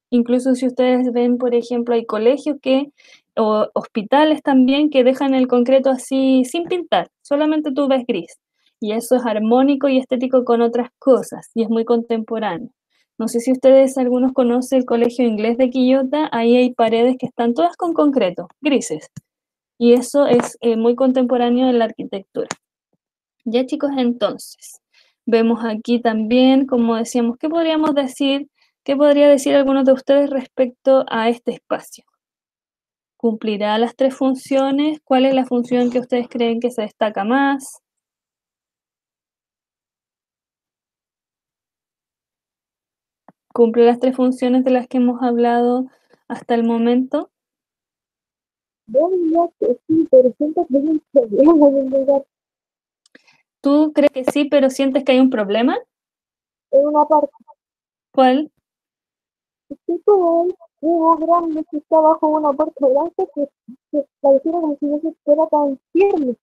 Incluso si ustedes ven, por ejemplo, hay colegios o hospitales también que dejan el concreto así sin pintar, solamente tú ves gris. Y eso es armónico y estético con otras cosas y es muy contemporáneo. No sé si ustedes algunos conocen el Colegio Inglés de Quillota, ahí hay paredes que están todas con concreto, grises. Y eso es muy contemporáneo en la arquitectura. Ya chicos, entonces, vemos aquí también, como decíamos, ¿qué podríamos decir? ¿Qué podría decir alguno de ustedes respecto a este espacio? ¿Cumplirá las tres funciones? ¿Cuál es la función que ustedes creen que se destaca más? ¿Cumple las tres funciones de las que hemos hablado hasta el momento? Yo diría que sí, pero siento que hay un problema en el lugar. ¿Tú crees que sí, pero sientes que hay un problema? En una parte, ¿Cuál? estoy como un cubo grande que está bajo una puerta blanca que pareciera como si no se fuera tan firme.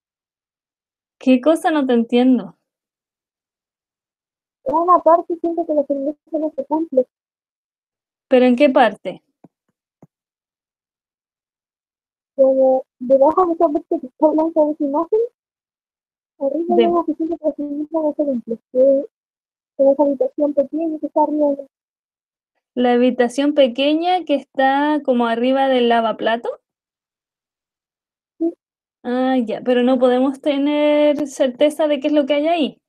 ¿Qué cosa no te entiendo? En una parte siento que la firmeza no se cumple. ¿Pero en qué parte? Como debajo de esa parte que está blanca de esa imagen, arriba De- luego que siento que la firmeza no se cumple. Que en esa habitación pequeña que está arriba. La habitación pequeña que está como arriba del lavaplato. Sí. Ah, ya, pero no podemos tener certeza de qué es lo que hay ahí.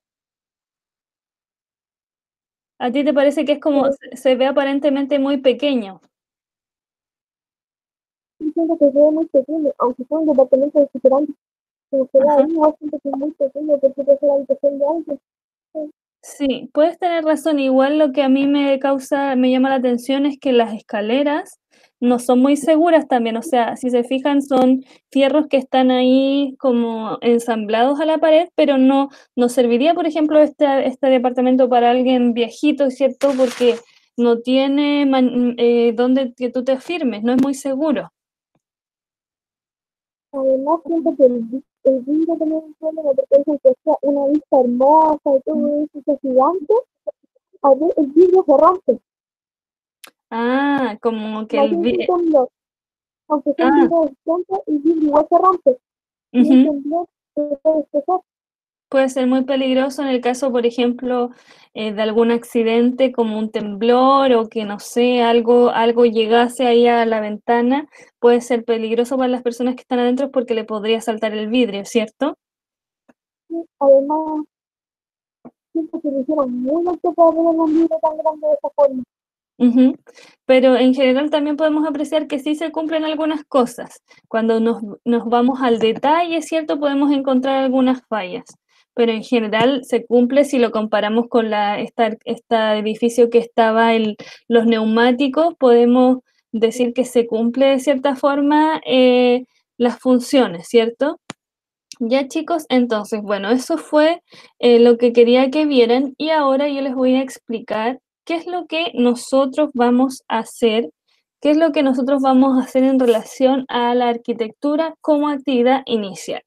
¿A ti te parece que es como, Pero se ve aparentemente muy pequeño? sí siento que se ve muy pequeño, aunque sea un departamento de súper grande, pero se ve Ajá. ahí, igual siento que es muy pequeño porque puede ser la habitación de alguien. Sí, puedes tener razón. Igual lo que a mí me llama la atención es que las escaleras no son muy seguras también. O sea, si se fijan, son fierros que están ahí como ensamblados a la pared, pero no serviría, por ejemplo, este departamento para alguien viejito, ¿cierto? Porque no tiene donde que tú te afirmes, no es muy seguro. Además, siento que el vidrio también es un problema porque dicen que sea una vista hermosa y todo eso, que es gigante, a ver, el vidrio se rompe, Ah, como que imagínate un temblor, aunque sea un ah, vidrio de siempre, el vidrio igual se rompe, y un ujú. temblor se puede despejar. Puede ser muy peligroso en el caso, por ejemplo, de algún accidente como un temblor o que, no sé, algo llegase ahí a la ventana. Puede ser peligroso para las personas que están adentro porque le podría saltar el vidrio, ¿cierto? Y además, siento que lo hicieron muy alto para ver un vidrio tan grande de esa forma. Ujú. Pero en general también podemos apreciar que sí se cumplen algunas cosas. Cuando nos vamos al detalle, ¿cierto? Podemos encontrar algunas fallas, pero en general se cumple si lo comparamos con este edificio que estaba los neumáticos, podemos decir que se cumple de cierta forma las funciones, ¿cierto? Ya chicos, entonces, bueno, eso fue lo que quería que vieran y ahora yo les voy a explicar qué es lo que nosotros vamos a hacer, qué es lo que nosotros vamos a hacer en relación a la arquitectura como actividad inicial.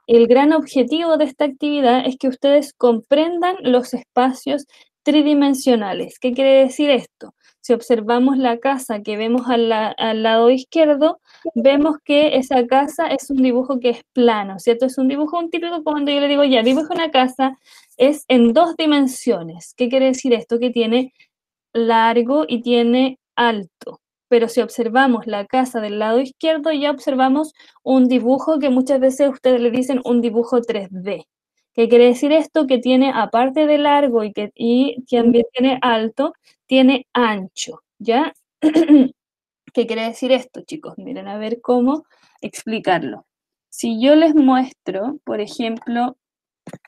El gran objetivo de esta actividad es que ustedes comprendan los espacios tridimensionales. ¿Qué quiere decir esto? Si observamos la casa que vemos al lado izquierdo, vemos que esa casa es un dibujo que es plano, ¿cierto? Es un dibujo, un típico cuando yo le digo, ya, dibujo una casa, es en 2 dimensiones. ¿Qué quiere decir esto? Que tiene largo y tiene alto. Pero si observamos la casa del lado izquierdo, ya observamos un dibujo que muchas veces ustedes le dicen un dibujo 3D. ¿Qué quiere decir esto? Que tiene, aparte de largo y también tiene alto, tiene ancho, ¿ya? ¿Qué quiere decir esto, chicos? Miren, a ver cómo explicarlo. Si yo les muestro, por ejemplo,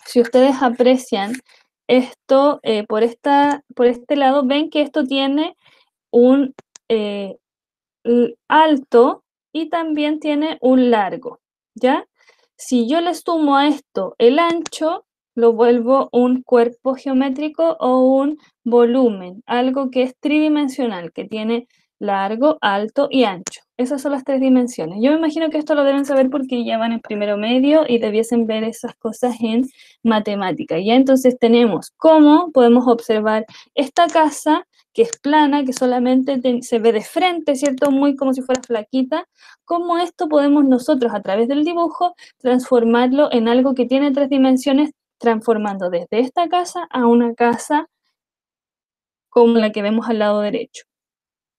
si ustedes aprecian esto por este lado, ven que esto tiene un eh, alto y también tiene un largo, ¿ya? Si yo le sumo a esto el ancho, lo vuelvo un cuerpo geométrico o un volumen, algo que es tridimensional, que tiene largo, alto y ancho. Esas son las 3 dimensiones. Yo me imagino que esto lo deben saber porque ya van en primero medio y debiesen ver esas cosas en matemática. Ya entonces tenemos cómo podemos observar esta casa que es plana, que solamente se ve de frente, ¿cierto? Muy como si fuera flaquita. ¿Cómo esto podemos nosotros, a través del dibujo, transformarlo en algo que tiene 3 dimensiones, transformando desde esta casa a una casa como la que vemos al lado derecho?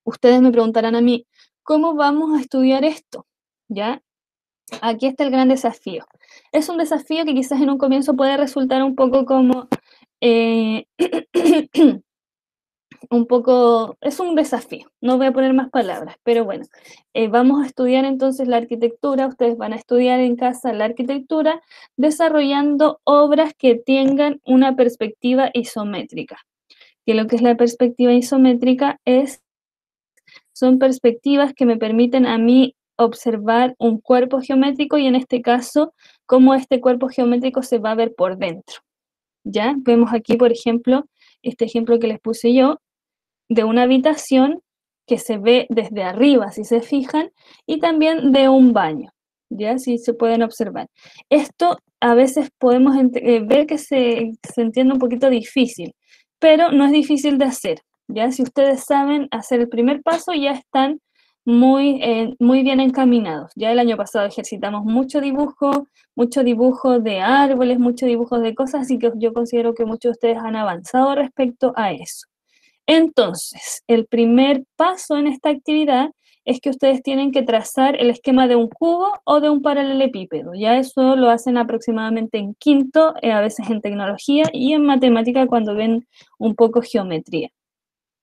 Ustedes me preguntarán a mí, ¿cómo vamos a estudiar esto? ¿Ya? Aquí está el gran desafío. Es un desafío que quizás en un comienzo puede resultar un poco como... es un desafío, no voy a poner más palabras, pero bueno, vamos a estudiar entonces la arquitectura, ustedes van a estudiar en casa la arquitectura desarrollando obras que tengan una perspectiva isométrica. Que lo que es la perspectiva isométrica son perspectivas que me permiten a mí observar un cuerpo geométrico y en este caso, cómo este cuerpo geométrico se va a ver por dentro. ¿Ya? Vemos aquí, por ejemplo, este ejemplo que les puse yo, de una habitación que se ve desde arriba, si se fijan, y también de un baño, ¿ya? Si se pueden observar. Esto a veces podemos ver que se entiende un poquito difícil, pero no es difícil de hacer, ¿ya? Si ustedes saben hacer el primer paso, ya están muy bien encaminados. Ya el año pasado ejercitamos mucho dibujo de árboles, mucho dibujo de cosas, así que yo considero que muchos de ustedes han avanzado respecto a eso. Entonces, el primer paso en esta actividad es que ustedes tienen que trazar el esquema de un cubo o de un paralelepípedo. Ya eso lo hacen aproximadamente en quinto, a veces en tecnología y en matemática cuando ven un poco geometría.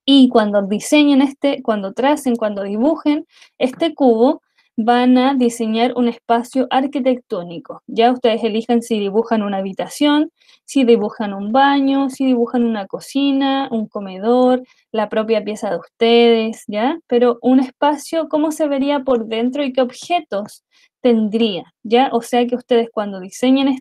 Y cuando diseñen cuando tracen, cuando dibujen este cubo, van a diseñar un espacio arquitectónico. Ya ustedes elijan si dibujan una habitación, si dibujan un baño, si dibujan una cocina, un comedor, la propia pieza de ustedes, ¿ya? Pero un espacio, ¿cómo se vería por dentro y qué objetos tendría? ¿Ya? O sea que ustedes cuando diseñen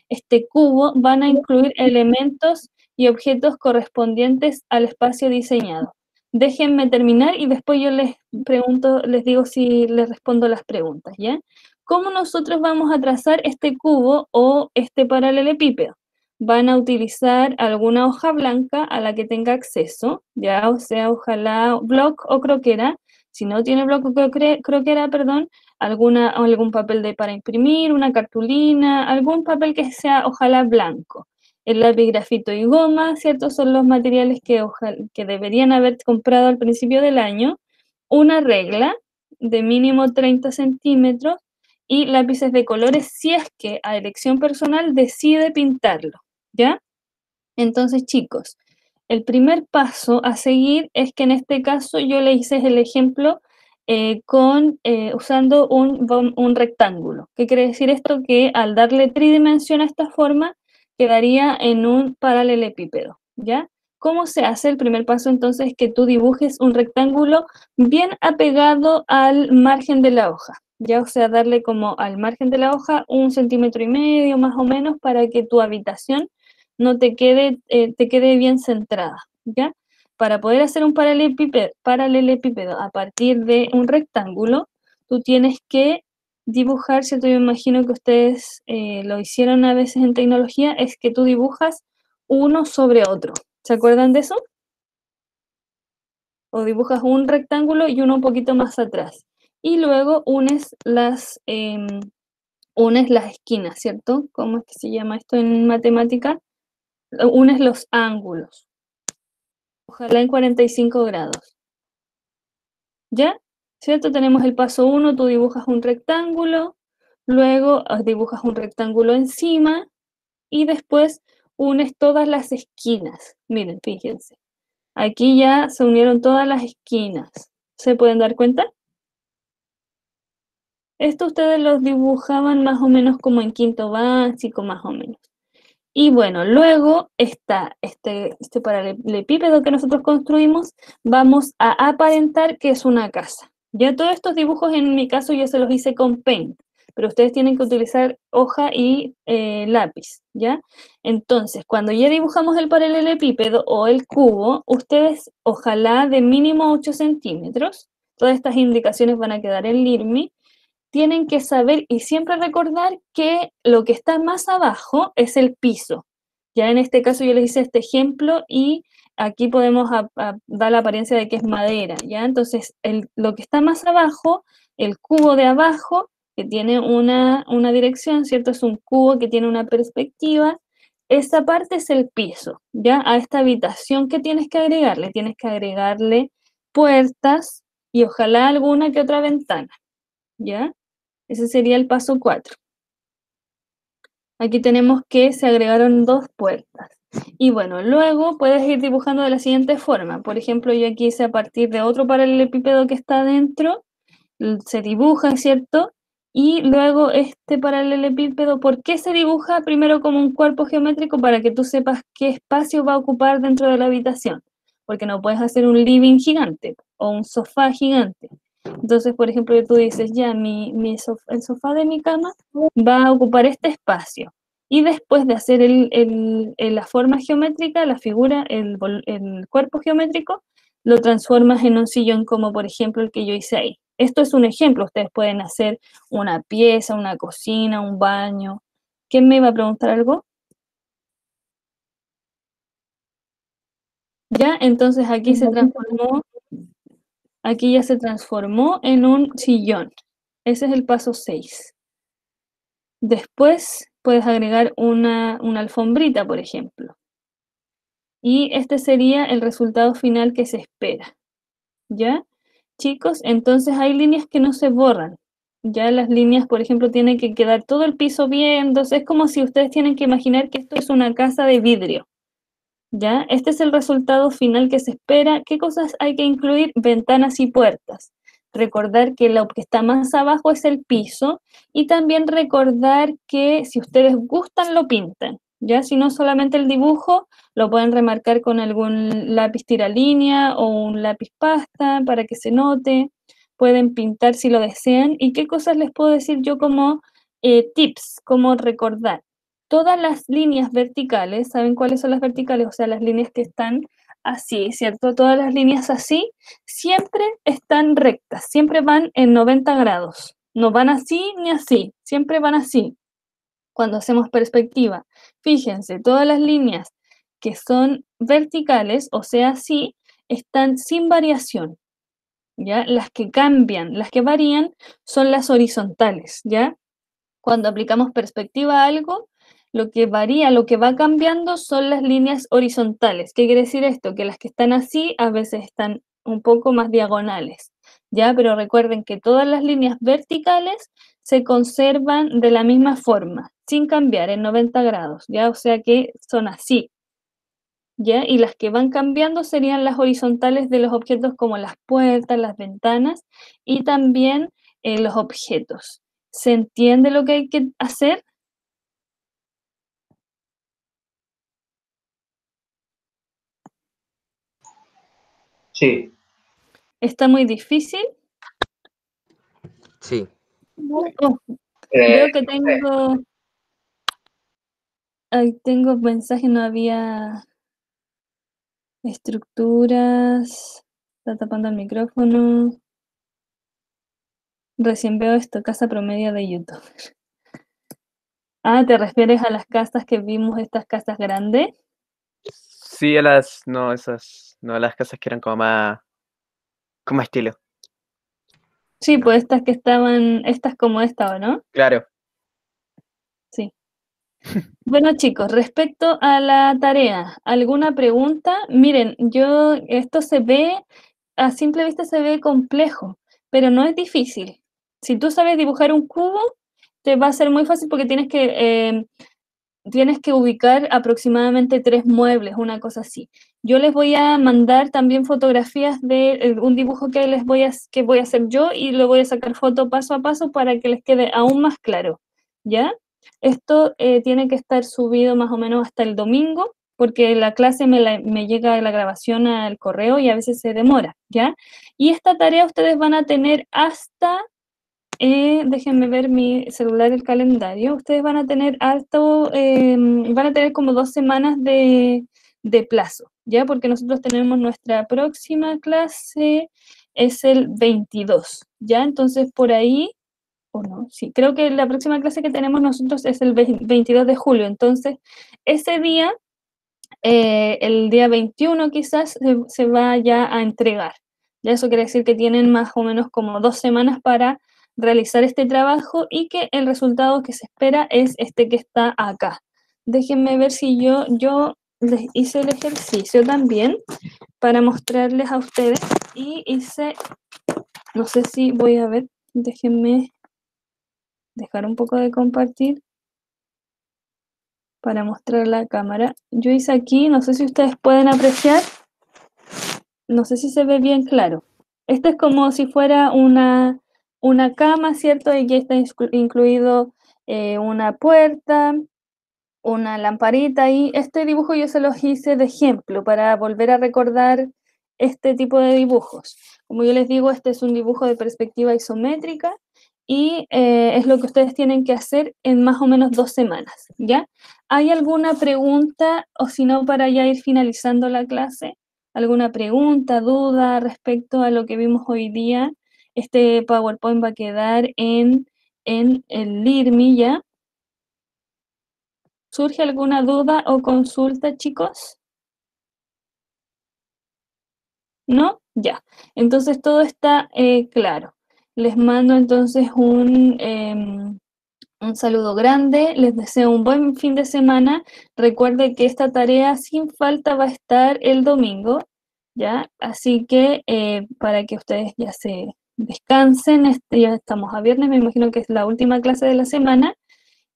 este cubo van a incluir elementos y objetos correspondientes al espacio diseñado. Déjenme terminar y después yo les pregunto, les digo si les respondo las preguntas, ¿ya? ¿Cómo nosotros vamos a trazar este cubo o este paralelepípedo? Van a utilizar alguna hoja blanca a la que tenga acceso, ya, o sea, ojalá bloc o croquera. Si no tiene bloc o croquera, perdón, algún papel para imprimir, una cartulina, algún papel que sea ojalá blanco. El lápiz, grafito y goma, ¿cierto? Son los materiales que deberían haber comprado al principio del año. Una regla de mínimo 30 centímetros y lápices de colores si es que a elección personal decide pintarlo, ¿ya? Entonces, chicos, el primer paso a seguir es que en este caso yo le hice el ejemplo usando un rectángulo. ¿Qué quiere decir esto? Que al darle tridimensión a esta forma, quedaría en un paralelepípedo, ¿ya? ¿Cómo se hace? El primer paso entonces es que tú dibujes un rectángulo bien apegado al margen de la hoja, ¿ya? O sea, darle como al margen de la hoja 1,5 centímetros más o menos para que tu habitación no te quede bien centrada, ¿ya? Para poder hacer un paralelepípedo a partir de un rectángulo, tú tienes que dibujar, ¿cierto? Yo me imagino que ustedes lo hicieron a veces en tecnología, es que tú dibujas uno sobre otro. ¿Se acuerdan de eso? O dibujas un rectángulo y uno un poquito más atrás. Y luego unes las esquinas, ¿cierto? ¿Cómo es que se llama esto en matemática? Unes los ángulos. Ojalá en 45 grados. ¿Ya? ¿Cierto? Tenemos el paso 1, tú dibujas un rectángulo, luego dibujas un rectángulo encima y después unes todas las esquinas. Miren, fíjense. Aquí ya se unieron todas las esquinas. ¿Se pueden dar cuenta? Esto ustedes los dibujaban más o menos como en quinto básico, más o menos. Y bueno, luego está este paralelepípedo que nosotros construimos, vamos a aparentar que es una casa. Ya todos estos dibujos en mi caso yo se los hice con Paint, pero ustedes tienen que utilizar hoja y lápiz, ¿ya? Entonces, cuando ya dibujamos el paralelepípedo o el cubo, ustedes ojalá de mínimo 8 centímetros, todas estas indicaciones van a quedar en LearnMe, tienen que saber y siempre recordar que lo que está más abajo es el piso. Ya en este caso yo les hice este ejemplo y aquí podemos dar la apariencia de que es madera, ¿ya? Entonces, lo que está más abajo, el cubo de abajo, que tiene una dirección, ¿cierto? Es un cubo que tiene una perspectiva. Esa parte es el piso, ¿ya? A esta habitación, ¿qué tienes que agregarle? Tienes que agregarle puertas y ojalá alguna que otra ventana, ¿ya? Ese sería el paso 4. Aquí tenemos que se agregaron 2 puertas. Y bueno, luego puedes ir dibujando de la siguiente forma. Por ejemplo, yo aquí hice a partir de otro paralelepípedo que está adentro, se dibuja, ¿cierto? Y luego este paralelepípedo, ¿por qué se dibuja? Primero como un cuerpo geométrico para que tú sepas qué espacio va a ocupar dentro de la habitación. Porque no puedes hacer un living gigante o un sofá gigante. Entonces, por ejemplo, tú dices, ya, el sofá de mi cama va a ocupar este espacio. Y después de hacer la forma geométrica, la figura, el cuerpo geométrico, lo transformas en un sillón como por ejemplo el que yo hice ahí. Esto es un ejemplo, ustedes pueden hacer una pieza, una cocina, un baño. ¿Quién me iba a preguntar algo? Ya, entonces aquí ya se transformó en un sillón. Ese es el paso 6. Después puedes agregar una alfombrita, por ejemplo. y este sería el resultado final que se espera, ¿ya? Chicos, entonces hay líneas que no se borran, ya las líneas, por ejemplo, tiene que quedar todo el piso bien, entonces es como si ustedes tienen que imaginar que esto es una casa de vidrio, ¿ya? Este es el resultado final que se espera. ¿Qué cosas hay que incluir? Ventanas y puertas. Recordar que lo que está más abajo es el piso y también recordar que si ustedes gustan lo pintan, ¿ya? Si no solamente el dibujo, lo pueden remarcar con algún lápiz tiralínea o un lápiz pasta para que se note. Pueden pintar si lo desean. ¿Y qué cosas les puedo decir yo como tips, como recordar? Todas las líneas verticales, ¿saben cuáles son las verticales? O sea, las líneas que están así, ¿cierto? Todas las líneas así siempre están rectas, siempre van en 90 grados. No van así ni así, siempre van así. Cuando hacemos perspectiva, fíjense, todas las líneas que son verticales, o sea, así, están sin variación, ¿ya? Las que cambian, las que varían son las horizontales, ¿ya? Cuando aplicamos perspectiva a algo, lo que varía, lo que va cambiando son las líneas horizontales. ¿Qué quiere decir esto? Que las que están así a veces están un poco más diagonales, ¿ya? Pero recuerden que todas las líneas verticales se conservan de la misma forma, sin cambiar, en 90 grados, ¿ya? O sea que son así, ¿ya? Y las que van cambiando serían las horizontales de los objetos como las puertas, las ventanas y también los objetos. ¿Se entiende lo que hay que hacer? Sí. ¿Está muy difícil? Sí. Oh, veo que tengo mensajes, no había estructuras, está tapando el micrófono. Recién veo esto, casa promedio de YouTube. Ah, ¿te refieres a las casas que vimos, estas casas grandes? Sí, no, esas, no, las casas que eran con más estilo. Sí, pues estas que estaban, estas como esta, ¿o no? Claro. Sí. Bueno, chicos, respecto a la tarea, ¿alguna pregunta? Miren, esto se ve, a simple vista se ve complejo, pero no es difícil. Si tú sabes dibujar un cubo, te va a ser muy fácil porque tienes que ubicar aproximadamente 3 muebles, una cosa así. Yo les voy a mandar también fotografías de un dibujo que voy a hacer yo y lo voy a sacar foto paso a paso para que les quede aún más claro, ¿ya? Esto tiene que estar subido más o menos hasta el domingo, porque la clase me llega la grabación al correo y a veces se demora, ¿ya? Y esta tarea ustedes van a tener hasta déjenme ver mi celular, el calendario. Ustedes van a tener van a tener como 2 semanas de plazo, ¿ya? Porque nosotros tenemos nuestra próxima clase, es el 22, ¿ya? Entonces por ahí, o no, sí, creo que la próxima clase que tenemos nosotros es el 22 de julio. Entonces, ese día, el día 21 quizás se vaya a entregar. Ya eso quiere decir que tienen más o menos como 2 semanas para realizar este trabajo y que el resultado que se espera es este que está acá. Déjenme ver si yo les hice el ejercicio también para mostrarles a ustedes y no sé si voy a ver, déjenme dejar un poco de compartir para mostrar la cámara. Yo hice aquí, no sé si ustedes pueden apreciar, no sé si se ve bien claro. Esto es como si fuera una cama, ¿cierto? Y ya está incluido una puerta, una lamparita y este dibujo yo se los hice de ejemplo para volver a recordar este tipo de dibujos. Como yo les digo, este es un dibujo de perspectiva isométrica y es lo que ustedes tienen que hacer en más o menos 2 semanas, ¿ya? ¿Hay alguna pregunta o si no para ya ir finalizando la clase? ¿Alguna pregunta, duda respecto a lo que vimos hoy día? Este PowerPoint va a quedar en el LIRMI, ¿ya? ¿Surge alguna duda o consulta, chicos? ¿No? Ya. Entonces todo está claro. Les mando entonces Un saludo grande, les deseo un buen fin de semana. Recuerde que esta tarea sin falta va a estar el domingo, ¿ya? Así que para que ustedes ya se descansen, ya estamos a viernes, me imagino que es la última clase de la semana.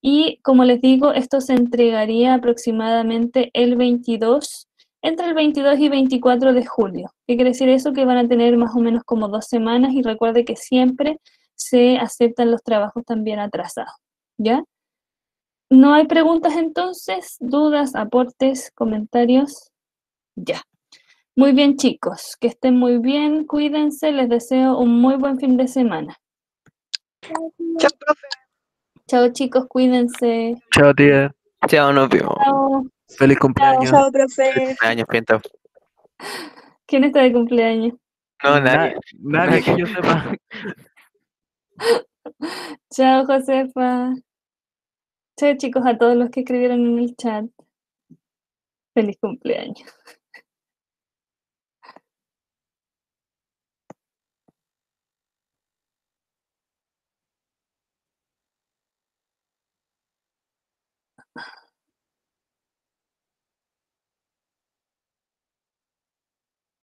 Y como les digo, esto se entregaría aproximadamente el 22, entre el 22 y 24 de julio. ¿Qué quiere decir eso? Que van a tener más o menos como 2 semanas y recuerde que siempre se aceptan los trabajos también atrasados, ¿ya? ¿No hay preguntas entonces? ¿Dudas, aportes, comentarios? Ya. Muy bien, chicos, que estén muy bien, cuídense, les deseo un muy buen fin de semana. Chao, profe. Chao, chicos, cuídense. Chao, tía. Chao, nos vemos. Chao. Feliz cumpleaños. Chao, profe. Años, Pinto. ¿Quién está de cumpleaños? No, nadie. Nadie que yo sepa. Chao, Josefa. Chao, chicos, a todos los que escribieron en el chat. Feliz cumpleaños.